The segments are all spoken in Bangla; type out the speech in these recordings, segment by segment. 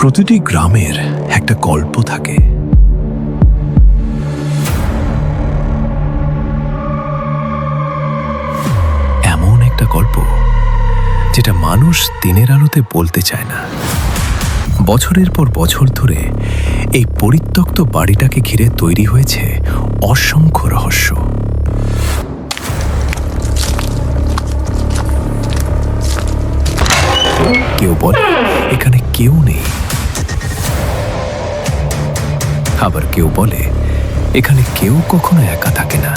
প্রতিটি গ্রামের একটা গল্প থাকে। এমন একটা গল্প যেটা মানুষ দিনের আলোতে বলতে চায় না। বছরের পর বছর ধরে এই পরিত্যক্ত বাড়িটাকে ঘিরে তৈরি হয়েছে অসংখ্য রহস্য। কেউ বলে এখানে কেউ নেই, আবার কেউ বলে এখানে কেউ কখনো একা থাকে না।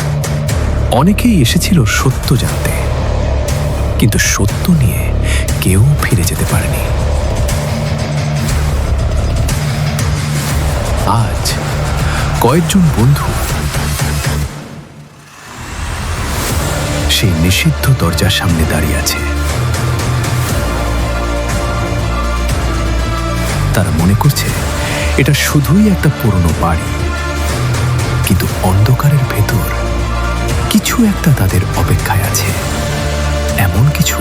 অনেকেই এসেছিল সত্য জানতে, কিন্তু সত্য নিয়ে কেউ ফিরে যেতে পারেনি। আজ কয়েকজন বন্ধু সেই নিষিদ্ধ দরজার সামনে দাঁড়িয়ে আছে। তারা মনে করছে এটা শুধুই একটা পুরনো বাড়ি, কিন্তু অন্ধকারের ভেতর কিছু একটা তাদের অপেক্ষায় আছে, এমন কিছু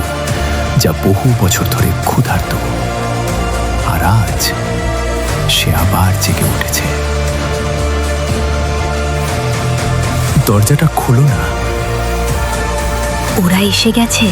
যা বহু বছর ধরে ক্ষুধার্ত। আর আজ সে আবার জেগে উঠেছে। দরজাটা খুলো না। ওরা এসে গেছে।